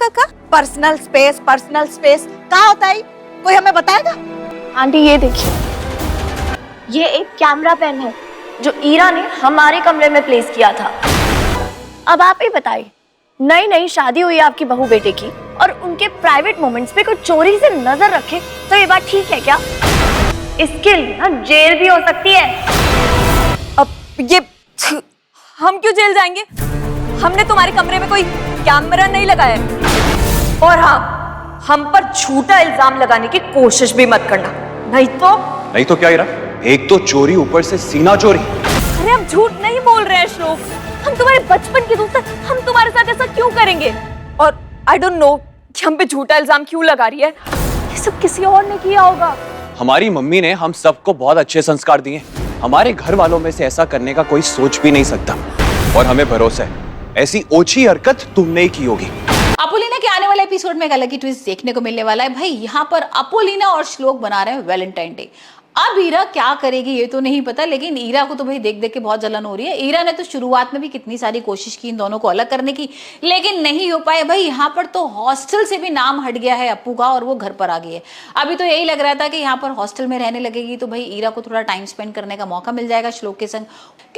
का personal space कहाँ होता है? कोई हमें बताएगा? आंटी ये देखिए, ये एक कैमरा पेन है जो ईरा ने हमारे कमरे में प्लेस किया था। अब आप ही बताइए, नई नई शादी हुई आपकी बहू बेटे की और उनके प्राइवेट मोमेंट्स पे कोई चोरी से नजर रखे तो ये बात ठीक है क्या? इसके लिए ना जेल भी हो सकती है। अब ये हम क्यों जेल जाएंगे? हमने तुम्हारे कमरे में कोई कैमरा नहीं लगाया है। और हाँ, हम पर झूठा इल्जाम लगाने की कोशिश भी मत करना, नहीं तो क्या ईरा? एक तो चोरी, ऊपर से सीना चोरी। अरे हम झूठ नहीं बोल रहे हैं श्लोक, हम तुम्हारे बचपन के दोस्त हैं, हम तुम्हारे साथ ऐसा क्यों करेंगे? और आई डोंट नो कि हम पे झूठा इल्जाम क्यों लगा रही है, ये सब किसी और ने किया होगा। हमारी मम्मी ने हम सबको बहुत अच्छे संस्कार दिए, हमारे घर वालों में से ऐसा करने का कोई सोच भी नहीं सकता। और हमें भरोसा है ऐसी ओछी हरकत तुमने ही की होगी। अपोलिना के आने वाले एपिसोड में एक अलग ही ट्विस्ट देखने को मिलने वाला है। भाई यहाँ पर अपोलिना और श्लोक बना रहे हैं वैलेंटाइन डे। अब ईरा क्या करेगी ये तो नहीं पता, लेकिन ईरा को तो भाई देख देख के बहुत जलन हो रही है। ईरा ने तो शुरुआत में भी कितनी सारी कोशिश की इन दोनों को अलग करने की, लेकिन नहीं हो पाए। भाई यहाँ पर तो हॉस्टल से भी नाम हट गया है अप्पू का और वो घर पर आ गई है। अभी तो यही लग रहा था कि यहाँ पर हॉस्टल में रहने लगेगी तो भाई ईरा को थोड़ा टाइम स्पेंड करने का मौका मिल जाएगा श्लोक के संग।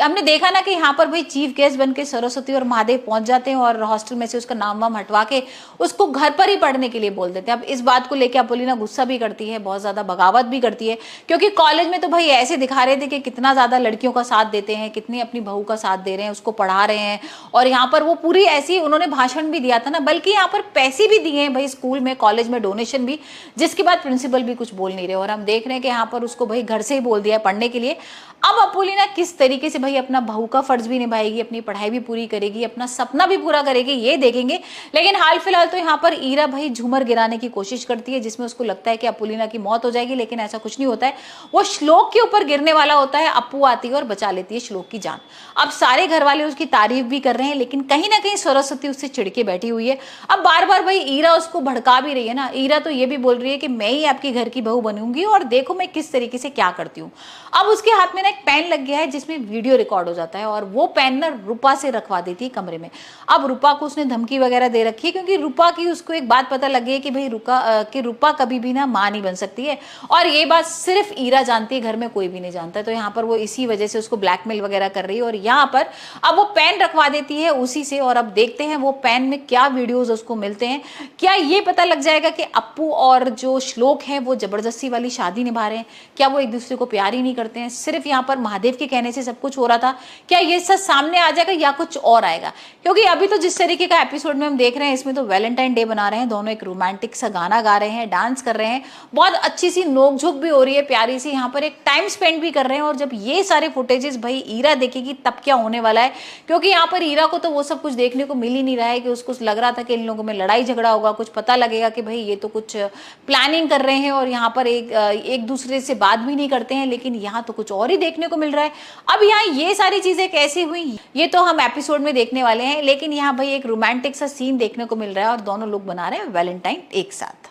हमने देखा ना कि यहाँ पर भाई चीफ गेस्ट बन के सरस्वती और महादेव पहुंच जाते हैं और हॉस्टल में से उसका नाम वाम हटवा के उसको घर पर ही पढ़ने के लिए बोल देते हैं। अब इस बात को लेकर अपोलिना गुस्सा भी करती है, बहुत ज्यादा बगावत भी करती है, क्योंकि कॉलेज में तो भाई ऐसे दिखा रहे थे कि कितना ज्यादा लड़कियों का साथ देते हैं, कितनी अपनी बहू का साथ दे रहे हैं, उसको पढ़ा रहे हैं। और यहाँ पर वो पूरी ऐसी उन्होंने भाषण भी दिया था ना, बल्कि यहाँ पर पैसे भी दिए हैं भाई स्कूल में कॉलेज में डोनेशन भी, जिसके बाद प्रिंसिपल भी कुछ बोल नहीं रहे। और हम देख रहे हैं कि यहाँ पर उसको भाई घर से ही बोल दिया है पढ़ने के लिए। अब अपोलिना किस तरीके से भाई अपना बहू का फर्ज भी निभाएगी, अपनी पढ़ाई भी पूरी करेगी, अपना सपना भी पूरा करेगी, ये देखेंगे। लेकिन हाल फिलहाल तो यहाँ पर ईरा भाई झूमर गिराने की कोशिश करती है, जिसमें उसको लगता है कि अपोलिना की मौत हो जाएगी, लेकिन ऐसा कुछ नहीं होता है। वो श्लोक के ऊपर गिरने वाला होता है, अप्पू आती है और बचा लेती है श्लोक की जान। अब सारे घर वाले उसकी तारीफ भी कर रहे हैं, लेकिन कहीं ना कहीं सरस्वती उससे चिढ़के बैठी हुई है। अब बार बार भाई ईरा उसको भड़का भी रही है ना। ईरा तो ये भी बोल रही है कि मैं ही आपकी घर की बहू बनूंगी और देखो मैं किस तरीके से क्या करती हूँ। अब उसके हाथ में ना एक पेन लग गया है जिसमें वीडियो रिकॉर्ड हो जाता है, और वो पेन ना रूपा से रखवा देती है कमरे में। अब रूपा को उसने धमकी वगैरह दे रखी है, क्योंकि रूपा की उसको एक बात पता लगी है कि भाई रूपा कभी भी ना मां नहीं बन सकती है, और ये बात सिर्फ ईरा जानती है, घर में कोई भी नहीं जानता। तो यहाँ पर वो इसी वजह से उसको ब्लैकमेल वगैरह कर रही है, और यहाँ पर अब वो पेन रखवा देती है उसी से। और अब देखते हैं वो पेन में क्या वीडियोज उसको मिलते हैं। क्या ये पता लग जाएगा कि अप्पू और जो श्लोक है वो जबरदस्ती वाली शादी निभा रहे हैं? क्या वो एक दूसरे को प्यार ही नहीं करते हैं? सिर्फ यहाँ पर महादेव के कहने से सब कुछ हो रहा था? क्या ये सच सामने आ जाएगा या कुछ और आएगा? क्योंकि अभी तो जिस तरीके का एपिसोड में हम देख रहे हैं, इसमें तो वैलेंटाइन डे बना रहे हैं, दोनों एक रोमांटिक सा गाना गा रहे हैं, डांस कर रहे हैं, बहुत अच्छी सी नोकझोंक भी हो रही है, प्यारी सी, यहाँ पर एक टाइम स्पेंड भी कर रहे हैं। और जब ये सारे फुटेजेस भाई ईरा देखेगी तब क्या होने वाला है, क्योंकि यहाँ पर ईरा को तो वो सब कुछ देखने को मिल ही नहीं रहा है। कि उसको लग रहा था कि इन लोगों में लड़ाई झगड़ा होगा, कुछ पता लगेगा कि भाई ये तो कुछ प्लानिंग कर रहे हैं और यहाँ पर एक दूसरे से बात भी नहीं करते हैं, लेकिन यहाँ तो कुछ और ही देखने को मिल रहा है। अब यहाँ ये सारी चीजें कैसे हुई ये तो हम एपिसोड में देखने वाले हैं, लेकिन यहाँ भाई एक रोमांटिक सा सीन देखने को मिल रहा है और दोनों लोग बना रहे हैं वैलेंटाइन एक साथ।